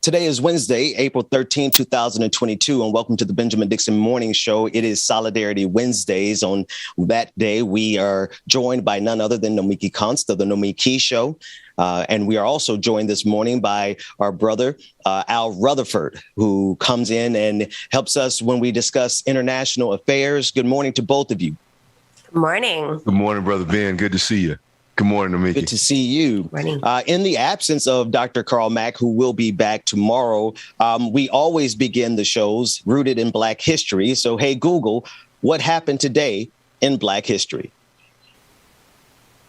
Today is Wednesday, April 13, 2022, and welcome to the Benjamin Dixon Morning Show. It is Solidarity Wednesdays. On that day, we are joined by none other than Nomiki Konst of the Nomiki Show. And we are also joined this morning by our brother, Al Rutherford, who comes in and helps us when we discuss international affairs. Good morning to both of you. Good morning. Good morning, Brother Ben. Good to see you. Good morning, Nomiki. Good to see you. In the absence of Dr. Carl Mack, who will be back tomorrow, we always begin the shows rooted in Black history. So, hey, Google, what happened today in Black history?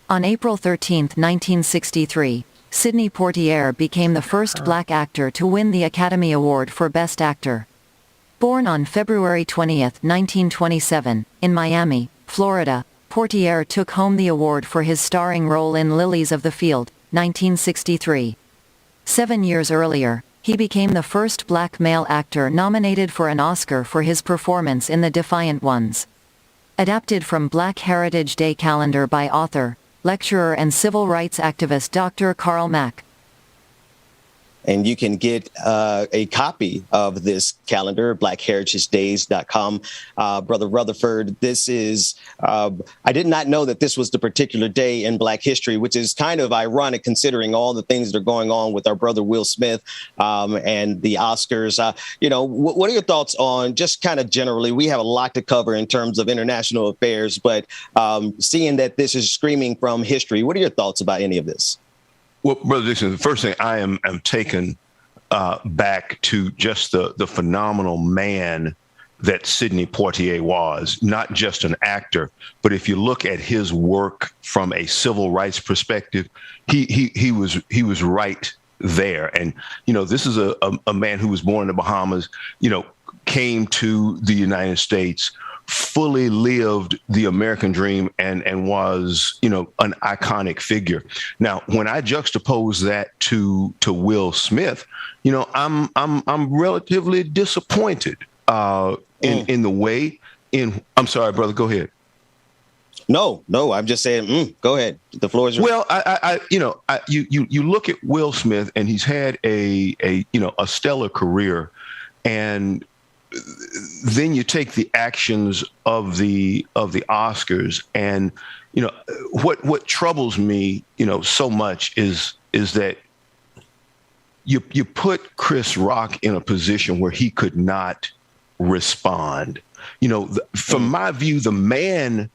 On April 13, 1963, Sidney Poitier became the first Black actor to win the Academy Award for Best Actor. Born on February 20, 1927, in Miami, Florida, Poitier took home the award for his starring role in Lilies of the Field, 1963. 7 years earlier, he became the first Black male actor nominated for an Oscar for his performance in The Defiant Ones. Adapted from Black Heritage Day calendar by author, lecturer and civil rights activist Dr. Carl Mack. And you can get a copy of this calendar, blackheritagedays.com. Brother Rutherford, this is, I did not know that this was the particular day in Black history, which is kind of ironic considering all the things that are going on with our brother Will Smith and the Oscars. What are your thoughts on just kind of generally, we have a lot to cover in terms of international affairs, but seeing that this is screaming from history, what are your thoughts about any of this? Well, Brother Dixon, the first thing I am taken back to just the phenomenal man that Sidney Poitier was, not just an actor, but if you look at his work from a civil rights perspective, he was right there. And, this is a man who was born in the Bahamas, came to the United States, fully lived the American dream and was, an iconic figure. Now, when I juxtapose that to Will Smith, I'm relatively disappointed in the way I'm sorry, brother, go ahead. No, I'm just saying, go ahead. The floor is yours. Well, you look at Will Smith and he's had a stellar career, and then you take the actions of the Oscars, and what troubles me so much is that you put Chris Rock in a position where he could not respond. From my view, the man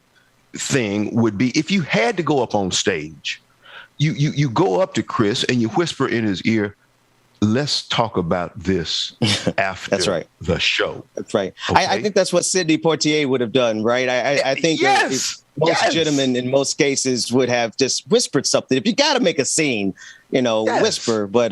thing would be if you had to go up on stage, you go up to Chris and you whisper in his ear, let's talk about this after That's right. the show. That's right. Okay? I think that's what Sidney Poitier would have done, right? I think yes. Most gentlemen in most cases would have just whispered something. If you got to make a scene, whisper. But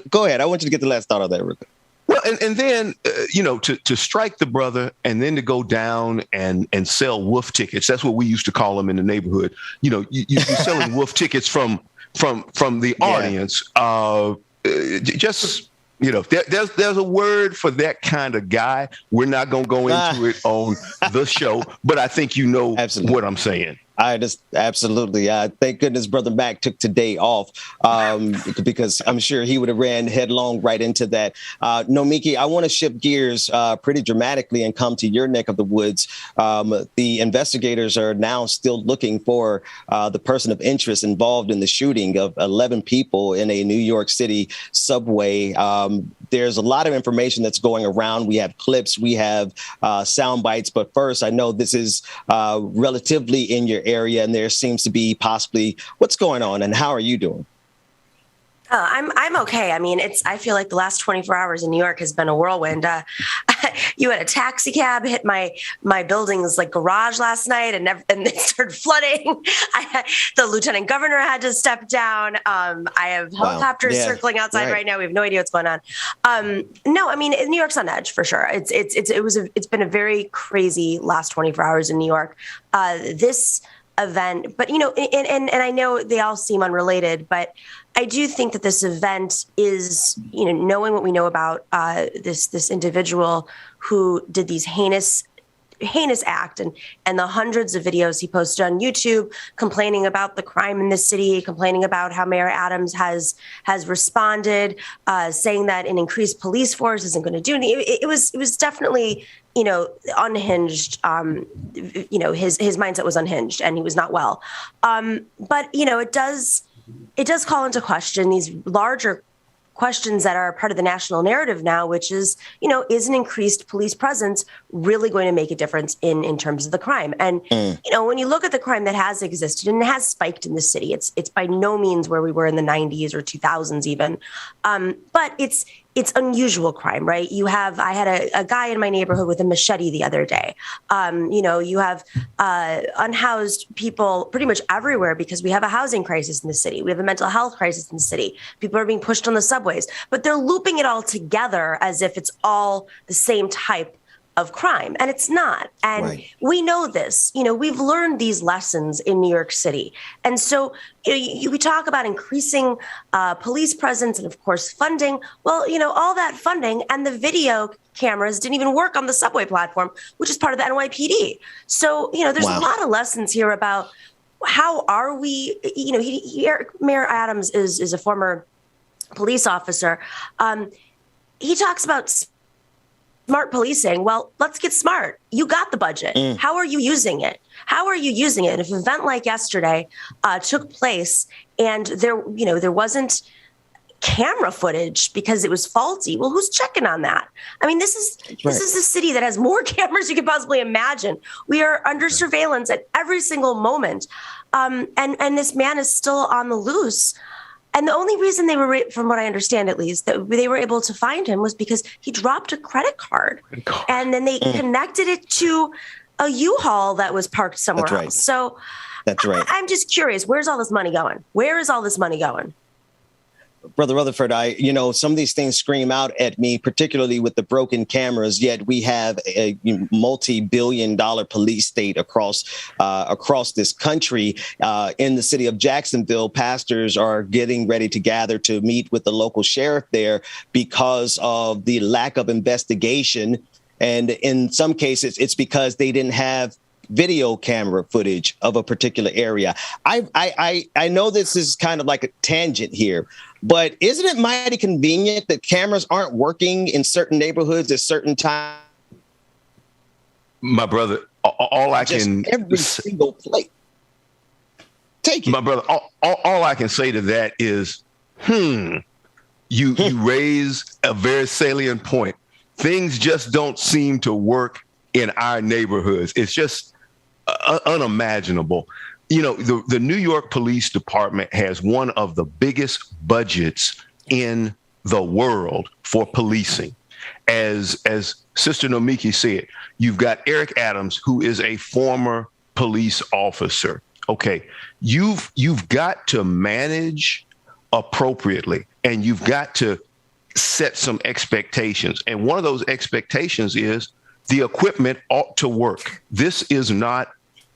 go ahead. I want you to get the last thought of that, Rick. Well, and then, to strike the brother and then to go down and sell wolf tickets. That's what we used to call them in the neighborhood. You're selling wolf tickets from the audience. There's a word for that kind of guy. We're not going to go into it on the show, but I think Absolutely. What I'm saying. Absolutely. Thank goodness Brother Mac took today off because I'm sure he would have ran headlong right into that. Nomiki, I want to shift gears pretty dramatically and come to your neck of the woods. The investigators are now still looking for the person of interest involved in the shooting of 11 people in a New York City subway. There's a lot of information that's going around. We have clips, we have sound bites. But first, I know this is relatively in your area, and there seems to be possibly what's going on, and how are you doing? I'm okay. I mean, I feel like the last 24 hours in New York has been a whirlwind. You had a taxi cab hit my building's garage last night, and it started flooding. The lieutenant governor had to step down. I have helicopters circling outside right now. We have no idea what's going on. No, I mean, New York's on edge for sure. It's been a very crazy last 24 hours in New York. This event, but and I know they all seem unrelated, but I do think that this event is, knowing what we know about this individual who did these heinous heinous act, and the hundreds of videos he posted on YouTube complaining about the crime in the city, complaining about how Mayor Adams has responded, saying that an increased police force isn't going to do anything. It was definitely, unhinged. His mindset was unhinged, and he was not well. But it does call into question these larger questions that are part of the national narrative now, which is, is an increased police presence really going to make a difference in terms of the crime? And, when you look at the crime that has existed and it has spiked in the city, it's by no means where we were in the 90s or 2000s even. But it's unusual crime, right? I had a guy in my neighborhood with a machete the other day. You have unhoused people pretty much everywhere because we have a housing crisis in the city. We have a mental health crisis in the city. People are being pushed on the subways, but they're looping it all together as if it's all the same type of crime, and it's not. And we know this. We've learned these lessons in New York City. And so we talk about increasing police presence and, of course, funding. Well, all that funding and the video cameras didn't even work on the subway platform, which is part of the NYPD. So, there's a lot of lessons here about how are we, Mayor Adams is a former police officer. He talks about smart policing. Well, let's get smart. You got the budget. How are you using it? And if an event like yesterday took place and there wasn't camera footage because it was faulty, well, who's checking on that? I mean, this is a city that has more cameras you could possibly imagine. We are under surveillance at every single moment. And this man is still on the loose. And the only reason they were, from what I understand at least, that they were able to find him was because he dropped a credit card. And then they connected it to a U-Haul that was parked somewhere else. So that's right. I'm just curious, where's all this money going? Where is all this money going? Brother Rutherford, some of these things scream out at me, particularly with the broken cameras, yet we have a multi-billion-dollar police state across this country. In the city of Jacksonville, pastors are getting ready to gather to meet with the local sheriff there because of the lack of investigation. And in some cases, it's because they didn't have video camera footage of a particular area. I know this is kind of like a tangent here, but isn't it mighty convenient that cameras aren't working in certain neighborhoods at certain times? My brother, all I can every single place. Take it. My brother, all I can say to that is, you raise a very salient point. Things just don't seem to work in our neighborhoods. It's just unimaginable. The New York Police Department has one of the biggest budgets in the world for policing. As Sister Nomiki said, you've got Eric Adams, who is a former police officer. Okay, you've got to manage appropriately, and you've got to set some expectations. And one of those expectations is the equipment ought to work. This is not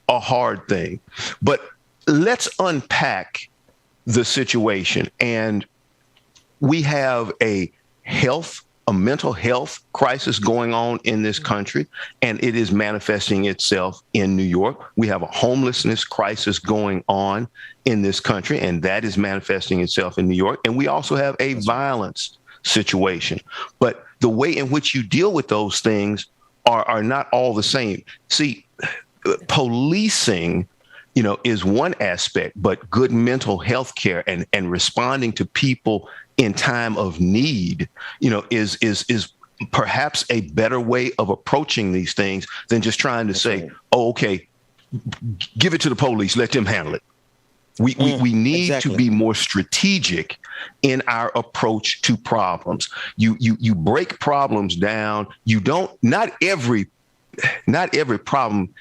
a hard thing, but let's unpack the situation. And we have a mental health crisis going on in this country, and it is manifesting itself in New York. We have a homelessness crisis going on in this country, and that is manifesting itself in New York. And we also have a violence situation. But the way in which you deal with those things are not all the same. See, policing, is one aspect, but good mental health care and responding to people in time of need, is perhaps a better way of approaching these things than just trying to say, oh, okay, give it to the police, let them handle it. We need to be more strategic in our approach to problems. You break problems down. Not every problem,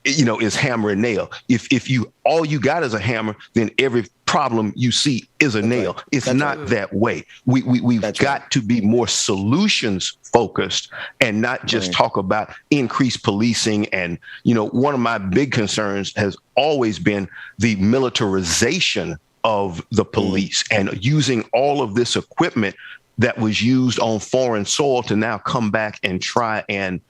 is hammer and nail. If all you got is a hammer, then every problem you see is a nail. It's not that way. We've got to be more solutions focused and not just talk about increased policing. And, one of my big concerns has always been the militarization of the police and using all of this equipment that was used on foreign soil to now come back and try and,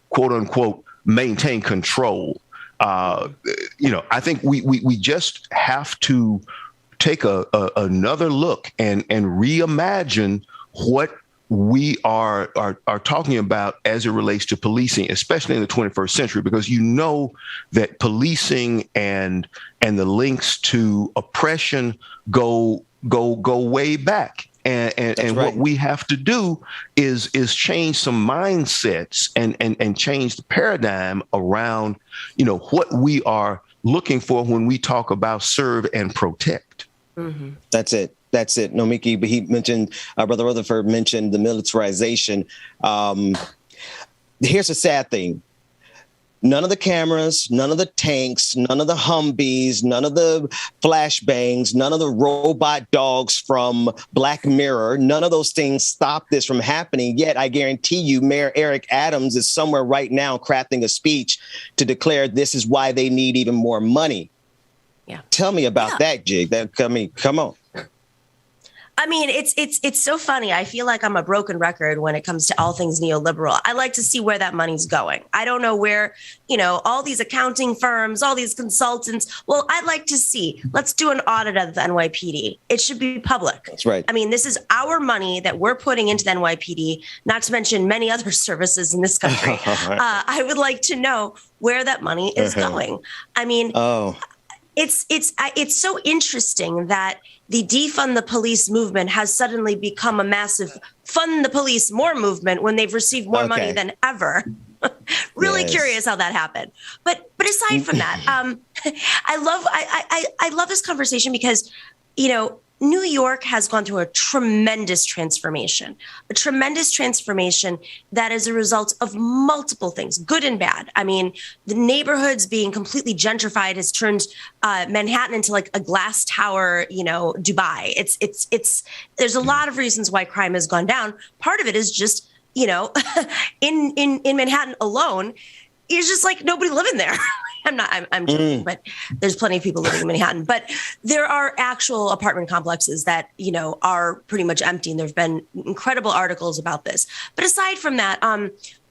quote unquote, maintain control. I think we just have to take another look and reimagine what we are talking about as it relates to policing, especially in the 21st century, because that policing and the links to oppression go way back. And right. What we have to do is change some mindsets and change the paradigm around, what we are looking for when we talk about serve and protect. Mm-hmm. That's it. Nomiki, but he mentioned, Brother Rutherford mentioned the militarization. Here's a sad thing. None of the cameras, none of the tanks, none of the Humvees, none of the flashbangs, none of the robot dogs from Black Mirror, none of those things stop this from happening. Yet I guarantee you, Mayor Eric Adams is somewhere right now crafting a speech to declare this is why they need even more money. Yeah. Tell me about that, Jig. Come on. I mean, it's so funny. I feel like I'm a broken record when it comes to all things neoliberal. I like to see where that money's going. I don't know where, all these accounting firms, all these consultants. Well, I'd like to see. Let's do an audit of the NYPD. It should be public. That's right. I mean, this is our money that we're putting into the NYPD, not to mention many other services in this country. I would like to know where that money is going. I mean, it's so interesting that the defund the police movement has suddenly become a massive fund the police more movement when they've received more money than ever. Really curious how that happened. But aside from that, I love this conversation because, New York has gone through a tremendous transformation that is a result of multiple things, good and bad. I mean, the neighborhoods being completely gentrified has turned Manhattan into like a glass tower, Dubai. There's a lot of reasons why crime has gone down. Part of it is just, in Manhattan alone, it's just like nobody living there. I'm joking, but there's plenty of people living in Manhattan. But there are actual apartment complexes that, are pretty much empty. And there have been incredible articles about this. But aside from that,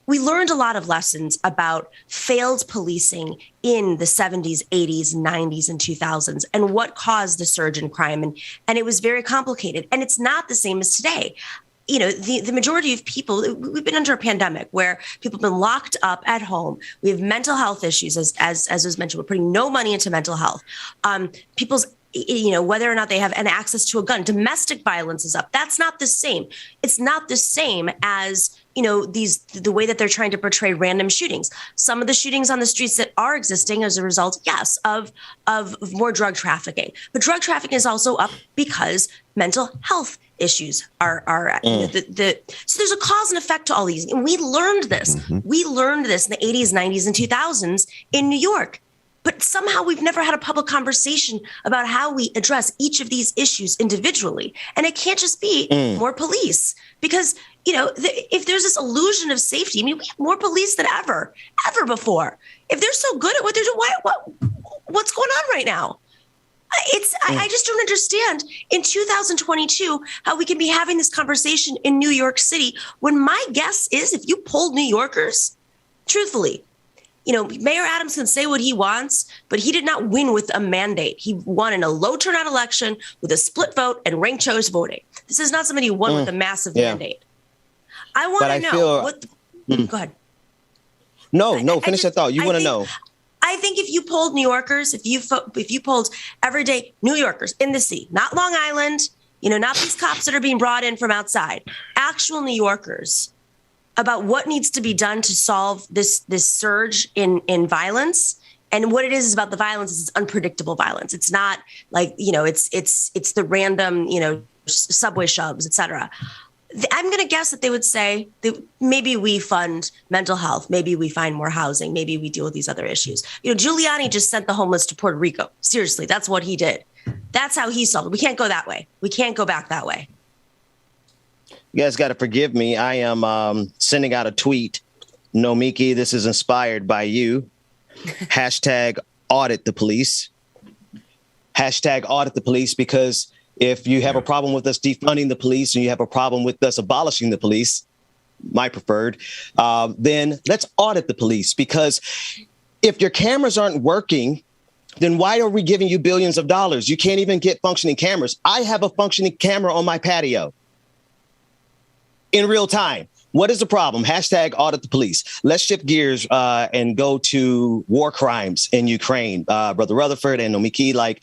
we learned a lot of lessons about failed policing in the 70s, 80s, 90s, and 2000s, and what caused the surge in crime. And it was very complicated. And it's not the same as today. The majority of people, we've been under a pandemic where people have been locked up at home. We have mental health issues, as was mentioned. We're putting no money into mental health. People's, whether or not they have an access to a gun, domestic violence is up. That's not the same. It's not the same as, the way that they're trying to portray random shootings. Some of the shootings on the streets that are existing as a result, yes, of more drug trafficking. But drug trafficking is also up because mental health issues are so there's a cause and effect to all these. And we learned this. Mm-hmm. We learned this in the 80s, 90s, and 2000s in New York. But somehow we've never had a public conversation about how we address each of these issues individually. And it can't just be more police because, if there's this illusion of safety, I mean, we have more police than ever before. If they're so good at what they're doing, what's going on right now? I just don't understand in 2022 how we can be having this conversation in New York City when my guess is if you polled New Yorkers, truthfully, Mayor Adams can say what he wants, but he did not win with a mandate. He won in a low turnout election with a split vote and ranked choice voting. This is not somebody who won with a massive mandate. I want to know go ahead. No, finish that thought. You want to know. I think if you polled New Yorkers, if you polled everyday New Yorkers in the city, not Long Island, not these cops that are being brought in from outside, actual New Yorkers about what needs to be done to solve this surge in violence. And what it is about the violence is it's unpredictable violence. It's not like, it's the random, subway shoves, et cetera. I'm going to guess that they would say that maybe we fund mental health. Maybe we find more housing. Maybe we deal with these other issues. Giuliani just sent the homeless to Puerto Rico. Seriously, that's what he did. That's how he solved it. We can't go that way. We can't go back that way. You guys got to forgive me. I am sending out a tweet. Nomiki, this is inspired by you. Hashtag audit the police. Hashtag audit the police, because if you have a problem with us defunding the police and you have a problem with us abolishing the police, my preferred, then let's audit the police, because if your cameras aren't working, then why are we giving you billions of dollars? You can't even get functioning cameras. I have a functioning camera on my patio in real time. What is the problem? Hashtag audit the police. Let's shift gears and go to war crimes in Ukraine. Brother Rutherford and Nomiki, like,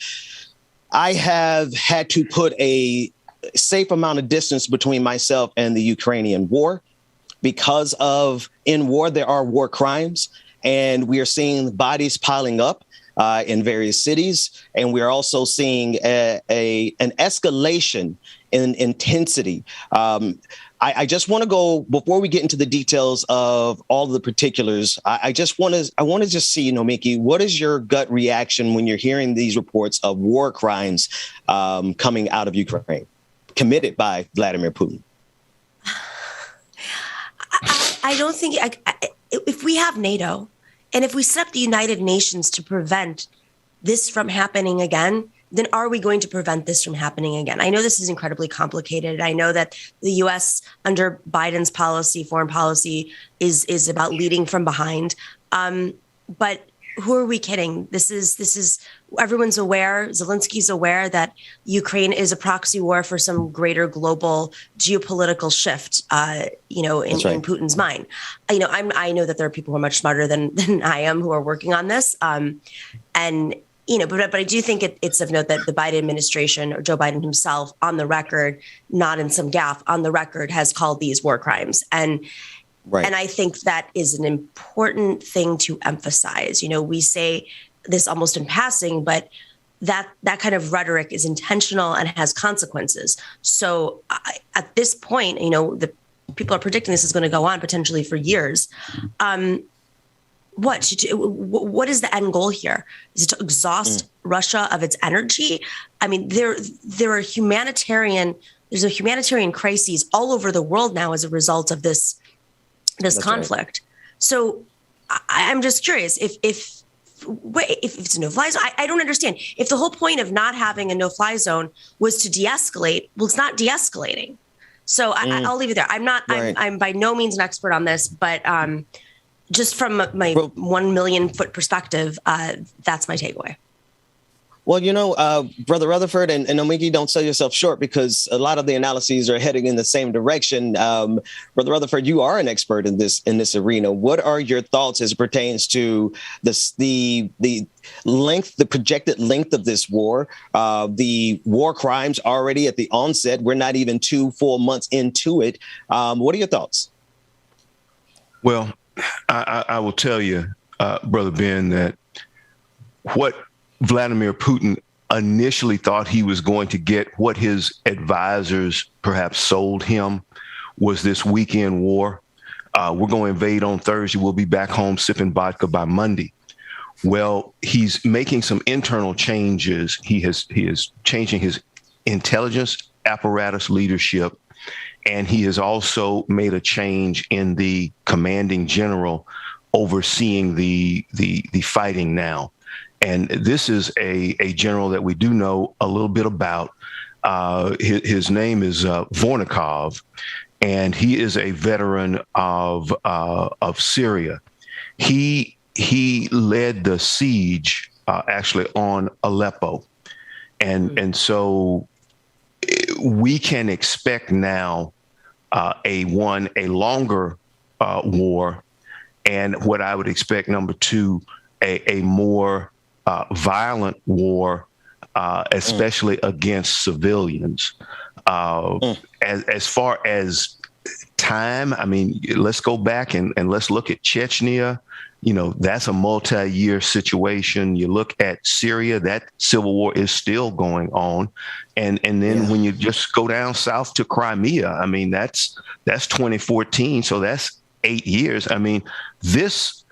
I have had to put a safe amount of distance between myself and the Ukrainian war because of, in war, there are war crimes, and we are seeing bodies piling up in various cities. And we're also seeing an escalation in intensity. I just want to go, before we get into the details of all of the particulars, I want to just see, Nomiki, what is your gut reaction when you're hearing these reports of war crimes coming out of Ukraine committed by Vladimir Putin? I don't think, if we have NATO and if we set up the United Nations to prevent this from happening again, then are we going to prevent this from happening again? I know this is incredibly complicated. I know that the U.S. under Biden's policy, foreign policy, is about leading from behind. But who are we kidding? This is everyone's aware. Zelensky's aware that Ukraine is a proxy war for some greater global geopolitical shift, in Putin's mind. I know that there are people who are much smarter than I am who are working on this. But I do think it's of note that the Biden administration, or Joe Biden himself, on the record, not in some gaffe, on the record, has called these war crimes. And I think that is an important thing to emphasize. We say this almost in passing, but that kind of rhetoric is intentional and has consequences. So at this point, the people are predicting this is going to go on potentially for years. What is the end goal here? Is it to exhaust Russia of its energy? I mean, there's a humanitarian crises all over the world now as a result of this conflict. Right. So I'm just curious if it's a no-fly zone. I don't understand. If the whole point of not having a no-fly zone was to de-escalate, well, it's not de-escalating. So I'll leave it there. I'm by no means an expert on this, but just from my 1 million foot perspective, that's my takeaway. Well, Brother Rutherford and Nomiki, don't sell yourself short, because a lot of the analyses are heading in the same direction. Brother Rutherford, you are an expert in this arena. What are your thoughts as it pertains to the length, the projected length of this war, the war crimes already at the onset? We're not even 2 full months into it. What are your thoughts? Well, I will tell you, Brother Ben, that what Vladimir Putin initially thought he was going to get, what his advisors perhaps sold him, was this weekend war. We're going to invade on Thursday. We'll be back home sipping vodka by Monday. Well, he's making some internal changes. He is changing his intelligence apparatus leadership. And he has also made a change in the commanding general overseeing the fighting now. And this is a general that we do know a little bit about. His name is Vornikov, and he is a veteran of Syria. He led the siege actually on Aleppo, and so we can expect now a longer war, and what I would expect, number two, a more violent war, especially against civilians. As far as time, I mean, let's go back and let's look at Chechnya. That's a multi-year situation. You look at Syria, that civil war is still going on. And then when you just go down south to Crimea, I mean, that's 2014. So that's 8 years. I mean, this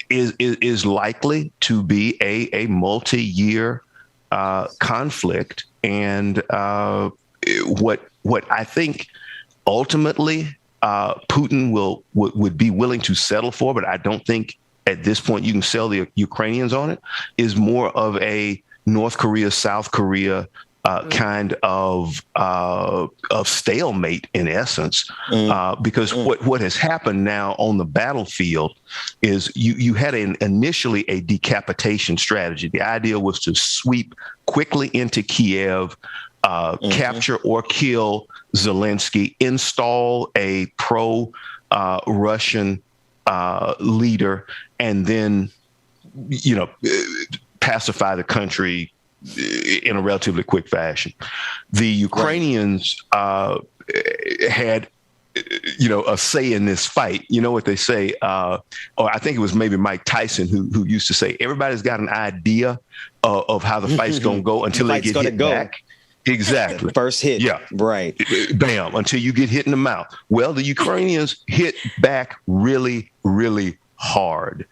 is likely to be a multi-year conflict. And what I think ultimately Putin would be willing to settle for, but I don't think at this point you can sell the Ukrainians on it, is more of a North Korea, South Korea kind of stalemate in essence, because what has happened now on the battlefield is you had initially a decapitation strategy. The idea was to sweep quickly into Kiev, capture or kill Zelensky, install a pro-Russian leader, and then, pacify the country in a relatively quick fashion. The Ukrainians had, a say in this fight. You know what they say, or I think it was maybe Mike Tyson who used to say, everybody's got an idea of how the fight's going to go until they get hit back. Exactly. First hit. Yeah. Right. Bam. Until you get hit in the mouth. Well, the Ukrainians hit back really, really hard.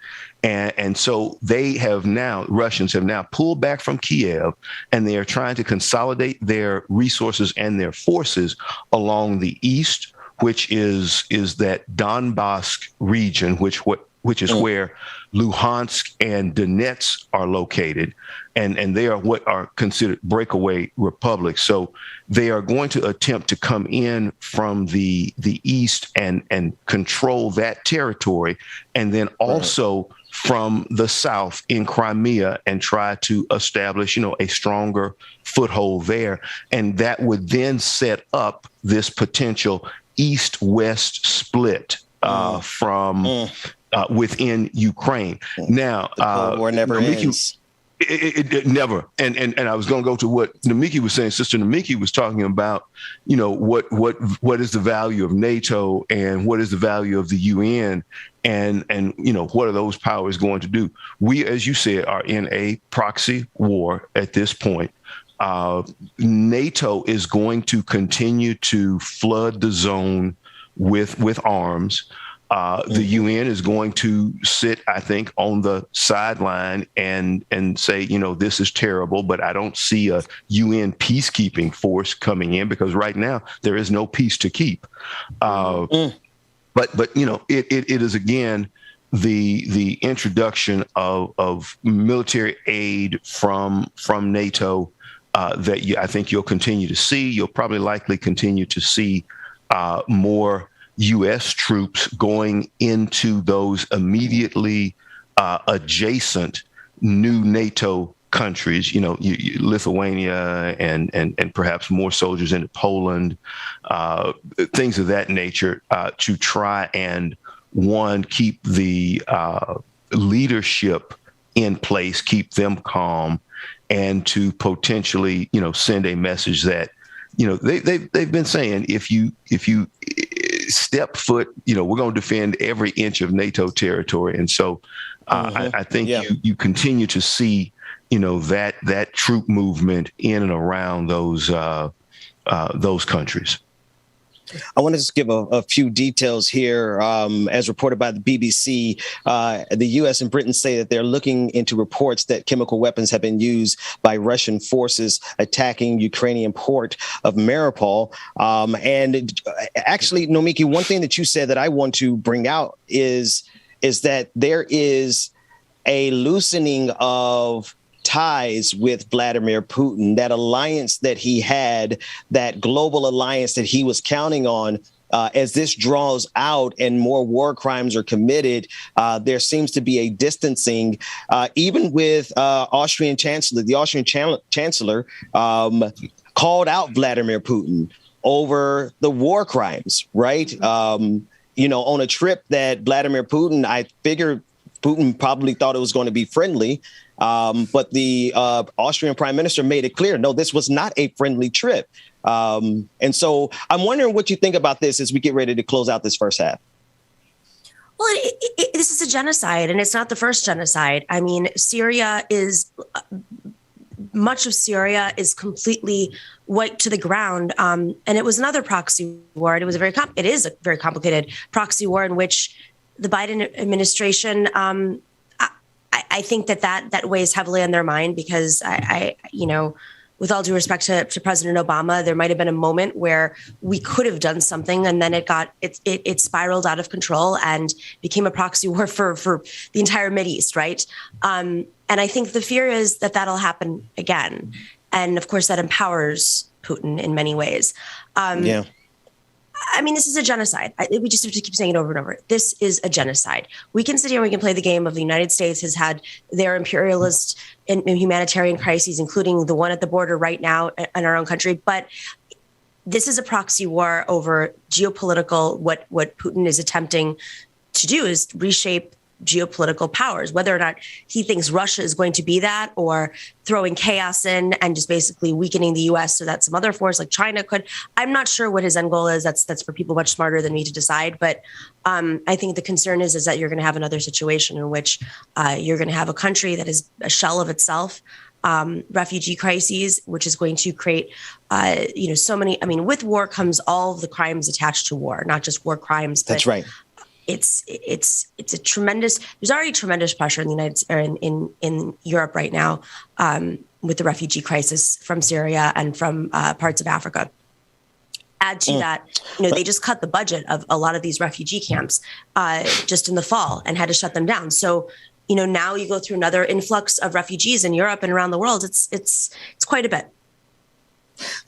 And so Russians have now pulled back from Kiev, and they are trying to consolidate their resources and their forces along the east, which is that Donbass region, which is where Luhansk and Donetsk are located. And they are what are considered breakaway republics. So they are going to attempt to come in from the east and control that territory, and then also from the south in Crimea, and try to establish, a stronger foothold there. And that would then set up this potential east-west split from within Ukraine. Now, the Cold War never ends. It never. And I was going to go to what Nomiki was saying. Sister Nomiki was talking about, what is the value of NATO and what is the value of the UN, and what are those powers going to do? We, as you said, are in a proxy war at this point. NATO is going to continue to flood the zone with arms. The UN is going to sit, I think, on the sideline and say, this is terrible, but I don't see a UN peacekeeping force coming in, because right now there is no peace to keep. But it is again the introduction of military aid from NATO that I think you'll continue to see. You'll probably likely continue to see more U.S. troops going into those immediately adjacent new NATO countries, Lithuania and perhaps more soldiers into Poland, things of that nature, to try and, one, keep the leadership in place, keep them calm, and to potentially, send a message that, they've been saying, if you step foot, we're going to defend every inch of NATO territory. And so I think you continue to see, that troop movement in and around those countries. I want to just give a few details here. As reported by the BBC, the U.S. and Britain say that they're looking into reports that chemical weapons have been used by Russian forces attacking Ukrainian port of Mariupol. And actually, Nomiki, one thing that you said that I want to bring out is that there is a loosening of ties with Vladimir Putin, that alliance that he had, that global alliance that he was counting on. As this draws out and more war crimes are committed, there seems to be a distancing, even with Austrian Chancellor. The Austrian Chancellor called out Vladimir Putin over the war crimes, right? On a trip that Vladimir Putin, I figured Putin probably thought it was going to be friendly. But the Austrian prime minister made it clear, no, this was not a friendly trip. And so I'm wondering what you think about this as we get ready to close out this first half. Well, this is a genocide, and it's not the first genocide. I mean, much of Syria is completely wiped to the ground. And it was another proxy war. And it is a very complicated proxy war in which the Biden administration, I think that weighs heavily on their mind, because I with all due respect to President Obama, there might have been a moment where we could have done something, and then it spiraled out of control and became a proxy war for the entire Mideast, right? And I think the fear is that that'll happen again. And of course, that empowers Putin in many ways. Yeah. I mean, this is a genocide. We just have to keep saying it over and over. This is a genocide. We can sit here and we can play the game of the United States has had their imperialist and humanitarian crises, including the one at the border right now in our own country. But this is a proxy war over geopolitical. What Putin is attempting to do is reshape geopolitical powers, whether or not he thinks Russia is going to be that, or throwing chaos in and just basically weakening the U.S. so that some other force like China could. I'm not sure what his end goal is. That's for people much smarter than me to decide. But I think the concern is that you're going to have another situation in which you're going to have a country that is a shell of itself, refugee crises, which is going to create, so many. I mean, with war comes all of the crimes attached to war, not just war crimes. That's right. It's a tremendous. There's already tremendous pressure in the in Europe right now with the refugee crisis from Syria and from parts of Africa. Add to that, they just cut the budget of a lot of these refugee camps just in the fall and had to shut them down. So now you go through another influx of refugees in Europe and around the world. It's quite a bit.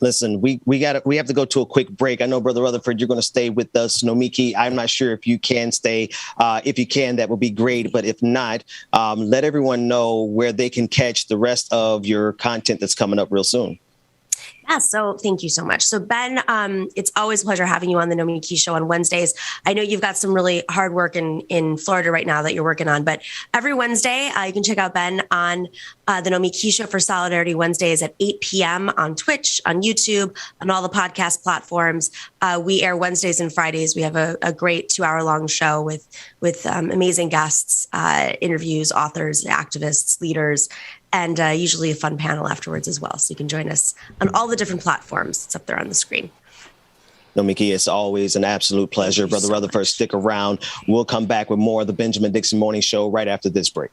Listen, we have to go to a quick break. I know, Brother Rutherford, you're going to stay with us. Nomiki, I'm not sure if you can stay. If you can, that would be great. But if not, let everyone know where they can catch the rest of your content that's coming up real soon. Yeah, so thank you so much. So Ben, it's always a pleasure having you on the Nomiki Show on Wednesdays. I know you've got some really hard work in Florida right now that you're working on, but every Wednesday you can check out Ben on the Nomiki Show for Solidarity Wednesdays at 8 p.m. on Twitch, on YouTube, on all the podcast platforms. We air Wednesdays and Fridays. We have a great 2-hour-long show with amazing guests, interviews, authors, activists, leaders, and usually a fun panel afterwards as well. So you can join us on all the different platforms. It's up there on the screen. Nomiki, it's always an absolute pleasure. Brother Rutherford, stick around. We'll come back with more of the Benjamin Dixon Morning Show right after this break.